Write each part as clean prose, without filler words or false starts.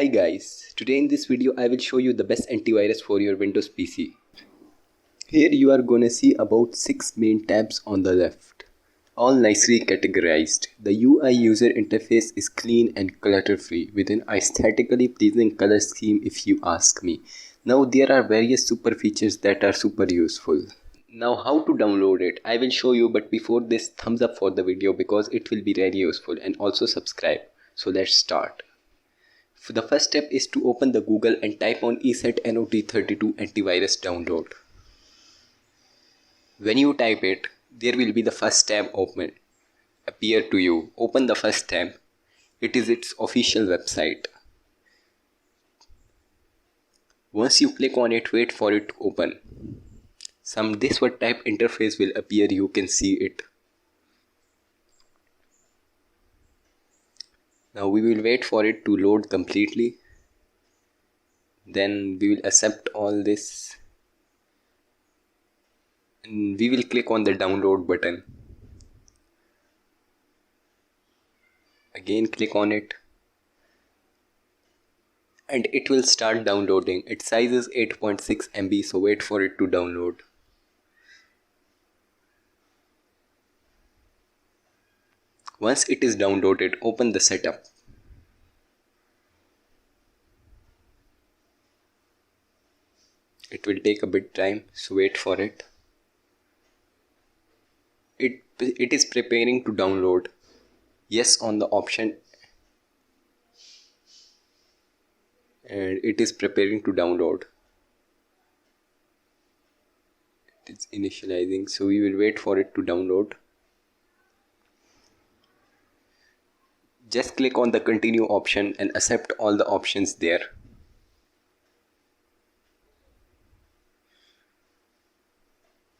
Hi guys, today in this video I will show you the best antivirus for your Windows PC. Here you are gonna see about 6 main tabs on the left, all nicely categorized. The UI user interface is clean and clutter free with an aesthetically pleasing color scheme if you ask me. Now there are various super features that are super useful. Now how to download it I will show you, but before this, thumbs up for the video because it will be really useful, and also subscribe. So let's start. The first step is to open the Google and type on ESET-NOT32 antivirus download. When you type it, there will be the first tab appear to you. Open the first tab. It is its official website. Once you click on it, wait for it to open. This what type interface will appear, you can see it. Now we will wait for it to load completely. Then we will accept all this. And we will click on the download button. Again click on it. And it will start downloading. Its size is 8.6 MB, so wait for it to download. Once it is downloaded, open the setup. It will take a bit time, so wait for it. It is preparing to download. Yes on the option. And it is preparing to download. It is initializing, so we will wait for it to download. Just click on the continue option and accept all the options there.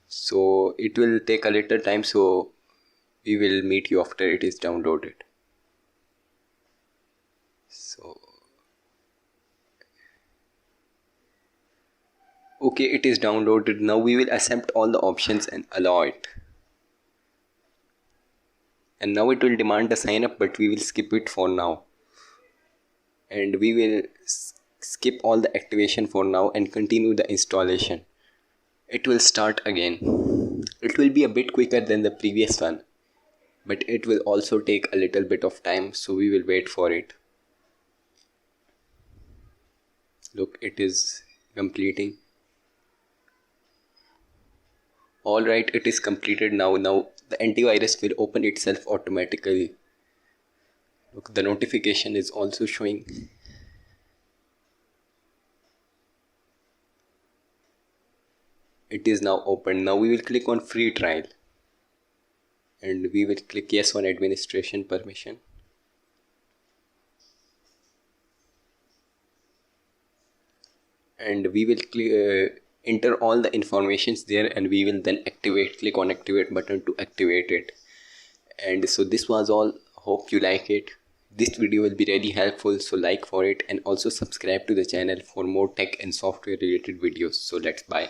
So it will take a little time, so we will meet you after it is downloaded. Okay, it is downloaded. Now we will accept all the options and allow it. And now it will demand a sign up, but we will skip it for now. And we will skip all the activation for now and continue the installation. It will start again. It will be a bit quicker than the previous one, but it will also take a little bit of time, so we will wait for it. Look, it is completing. Alright, it is completed now. Now the antivirus will open itself automatically. Look, the notification is also showing. It is now open. Now we will click on free trial. And we will click yes on administration permission. And we will enter all the informations there, and we will then click on activate button to activate it. And so this was all. Hope you like it. This video will be really helpful, so like for it, and also subscribe to the channel for more tech and software related videos. So let's bye.